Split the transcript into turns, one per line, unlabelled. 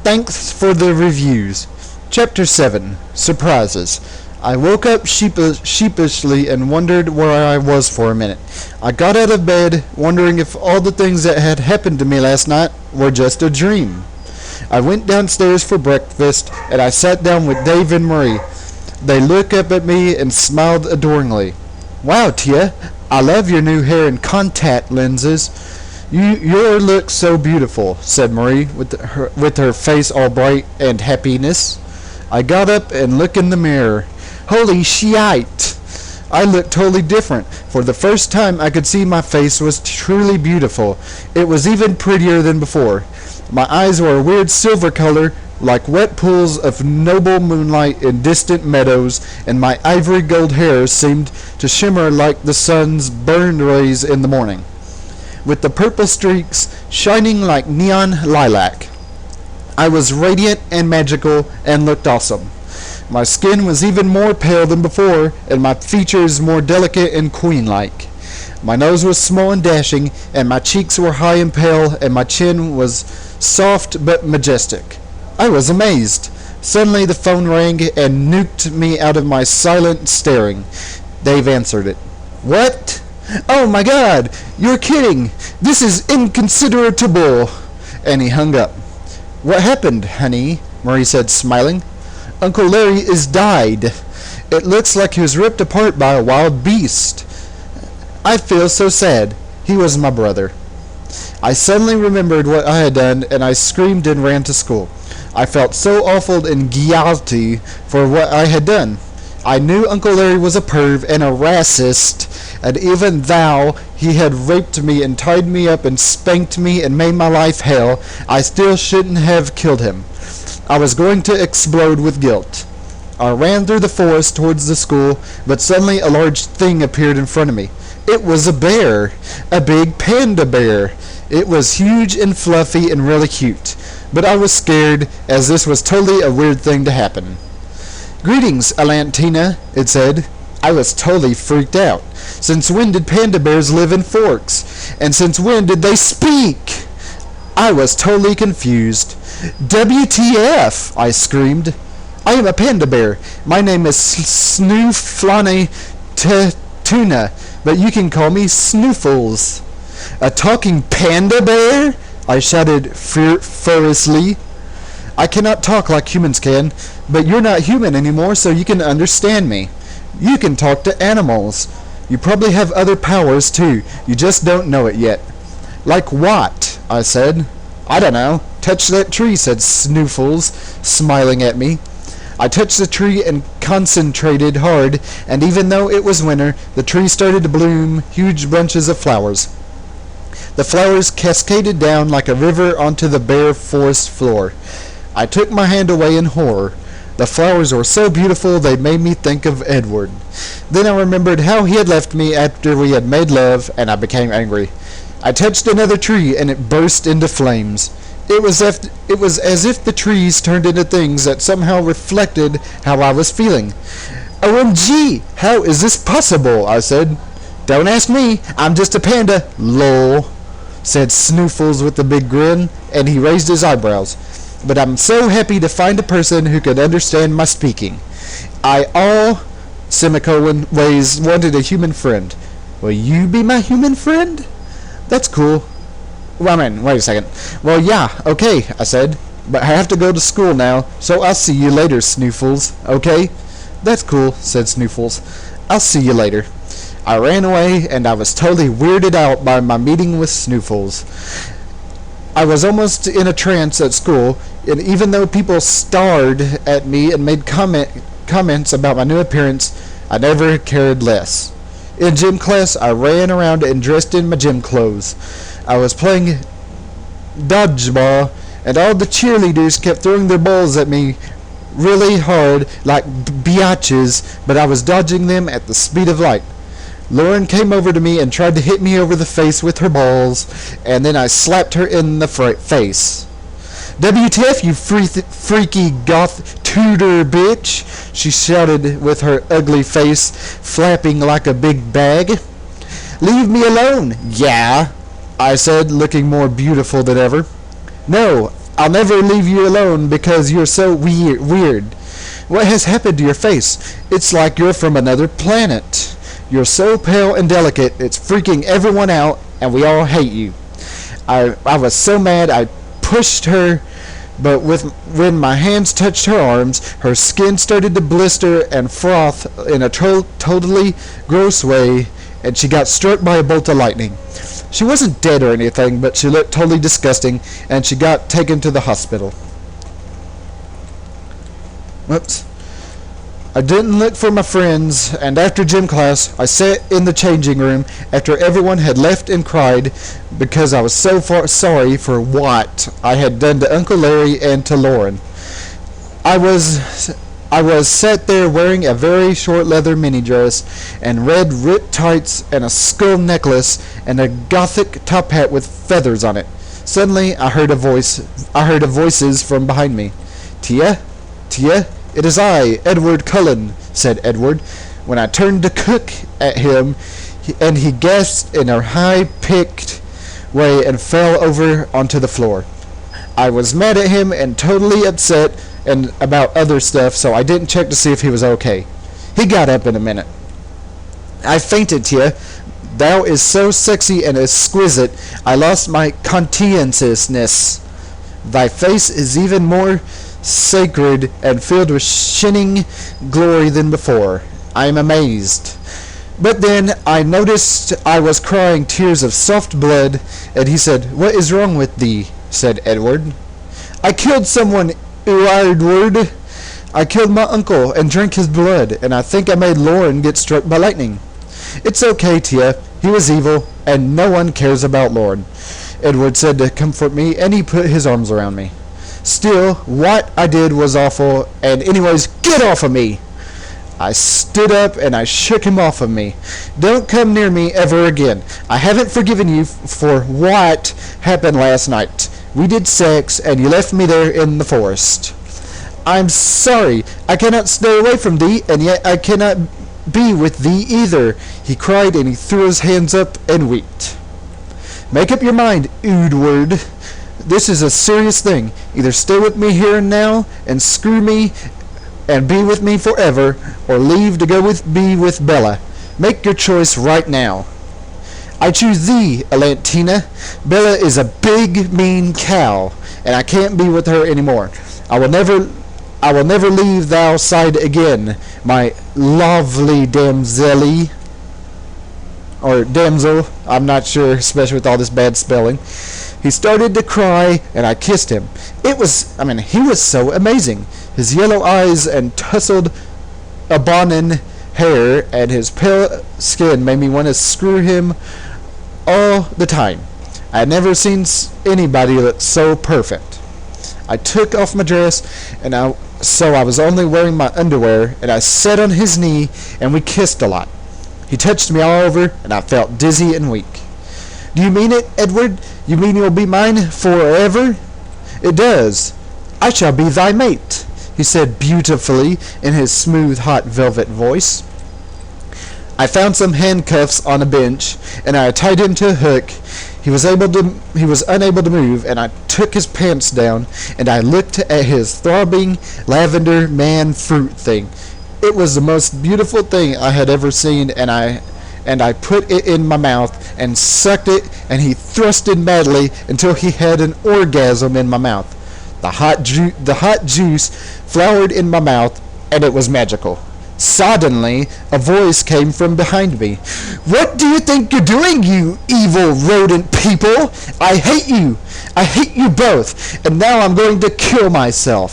Thanks for the reviews. Chapter 7. Surprises. I woke up sheepishly and wondered where I was for a minute. I got out of bed, wondering if all the things that had happened to me last night were just a dream. I went downstairs for breakfast, and I sat down with Dave and Marie. They looked up at me and smiled adoringly. "Wow, Tia, I love your new hair and contact lenses. Your look so beautiful," said Marie, with her face all bright and happiness. I got up and looked in the mirror. Holy shite! I looked totally different. For the first time I could see my face was truly beautiful. It was even prettier than before. My eyes were a weird silver color, like wet pools of noble moonlight in distant meadows, and my ivory gold hair seemed to shimmer like the sun's burned rays in the morning, with the purple streaks shining like neon lilac. I was radiant and magical and looked awesome. My skin was even more pale than before, and my features more delicate and queen-like. My nose was small and dashing, and my cheeks were high and pale, and my chin was soft but majestic. I was amazed. Suddenly the phone rang and nuked me out of my silent staring. Dave answered it. "What? Oh my God! You're kidding! This is inconsiderable!" And he hung up. "What happened, honey?" Marie said, smiling. "Uncle Larry is died. It looks like he was ripped apart by a wild beast. I feel so sad. He was my brother." I suddenly remembered what I had done, and I screamed and ran to school. I felt so awful and guilty for what I had done. I knew Uncle Larry was a perv and a racist, and even though he had raped me and tied me up and spanked me and made my life hell, I still shouldn't have killed him. I was going to explode with guilt. I ran through the forest towards the school, but suddenly a large thing appeared in front of me. It was a bear, a big panda bear. It was huge and fluffy and really cute, but I was scared, as this was totally a weird thing to happen. "Greetings, Alantina," it said. I was totally freaked out. Since when did panda bears live in forks? And since when did they speak? I was totally confused. "WTF!" I screamed. "I am a panda bear. My name is Snooflane Tuna, but you can call me Snoofles." "A talking panda bear?" I shouted furiously. "I cannot talk like humans can, but you're not human anymore, so you can understand me. You can talk to animals. You probably have other powers too. You just don't know it yet." "Like what?" I said. "I don't know. Touch that tree," said Snoofles, smiling at me. I touched the tree and concentrated hard, and even though it was winter, the tree started to bloom huge bunches of flowers. The flowers cascaded down like a river onto the bare forest floor. I took my hand away in horror. The flowers were so beautiful they made me think of Edward. Then I remembered how he had left me after we had made love, and I became angry. I touched another tree, and it burst into flames. It was as if the trees turned into things that somehow reflected how I was feeling. "OMG! How is this possible?" I said. "Don't ask me. I'm just a panda. Lol," said Snoofles with a big grin, and he raised his eyebrows. "But I'm so happy to find a person who could understand my speaking. I ways wanted a human friend. Will you be my human friend?" "That's cool." "Well, I mean, wait a second. Well, yeah, okay," I said. "But I have to go to school now, so I'll see you later, Snoofles, okay?" "That's cool," said Snoofles. "I'll see you later." I ran away, and I was totally weirded out by my meeting with Snoofles. I was almost in a trance at school, and even though people stared at me and made comments about my new appearance, I never cared less. In gym class, I ran around and dressed in my gym clothes. I was playing dodgeball, and all the cheerleaders kept throwing their balls at me really hard like biatches, but I was dodging them at the speed of light. Lauren came over to me and tried to hit me over the face with her balls, and then I slapped her in the face. "WTF, you freaky goth tutor bitch," she shouted with her ugly face flapping like a big bag. "Leave me alone." "Yeah," I said, looking more beautiful than ever. "No, I'll never leave you alone because you're so weird. What has happened to your face? It's like you're from another planet. You're so pale and delicate, it's freaking everyone out, and we all hate you. I was so mad I pushed her, but when my hands touched her arms, her skin started to blister and froth in a totally gross way, and she got struck by a bolt of lightning. She wasn't dead or anything, but she looked totally disgusting, and she got taken to the hospital. Whoops. I didn't look for my friends, and after gym class, I sat in the changing room after everyone had left and cried because I was so sorry for what I had done to Uncle Larry and to Lauren. I was sat there wearing a very short leather mini dress and red ripped tights and a skull necklace and a gothic top hat with feathers on it. Suddenly, I heard voices from behind me. Tia? It is I, Edward Cullen, said Edward. When I turned to look at him, he gasped in a high-pitched way and fell over onto the floor. I was mad at him and totally upset and about other stuff, so I didn't check to see if he was okay. He got up in a minute. I fainted, Tia. Thou is so sexy and exquisite, I lost my conscientiousness. Thy face is even more sacred and filled with shining glory than before. I am amazed. But then I noticed I was crying tears of soft blood, and he said, What is wrong with thee? Said Edward. I killed someone, Edward. I killed my uncle and drank his blood, and I think I made Lauren get struck by lightning. It's okay, Tia. He was evil, and no one cares about Lauren. Edward said to comfort me, and he put his arms around me. Still, what I did was awful, and anyways, get off of me! I stood up and I shook him off of me. Don't come near me ever again. I haven't forgiven you for what happened last night. We did sex, and you left me there in the forest. I'm sorry. I cannot stay away from thee, and yet I cannot be with thee either, he cried, and he threw his hands up and wept. Make up your mind, Edward. This is a serious thing. Either stay with me here and now and screw me and be with me forever, or leave to go be with Bella. Make your choice right now. I choose thee, Alantina. Bella is a big, mean cow, and I can't be with her anymore. I will never leave thou side again, my lovely damsel. Or damsel, I'm not sure, especially with all this bad spelling. He started to cry, and I kissed him. He was so amazing. His yellow eyes and tousled ebony hair and his pale skin made me want to screw him all the time. I had never seen anybody look so perfect. I took off my dress, so I was only wearing my underwear, and I sat on his knee, and we kissed a lot. He touched me all over, and I felt dizzy and weak. Do you mean it, Edward? You mean you'll be mine forever? It does. I shall be thy mate, he said beautifully in his smooth, hot velvet voice. I found some handcuffs on a bench, and I tied him to a hook. He was unable to move, and I took his pants down, and I looked at his throbbing lavender man fruit thing. It was the most beautiful thing I had ever seen, and I put it in my mouth and sucked it, and he thrusted madly until he had an orgasm in my mouth. The hot juice flowered in my mouth, and it was magical. Suddenly, a voice came from behind me. What do you think you're doing, you evil rodent people? I hate you. I hate you both, and now I'm going to kill myself.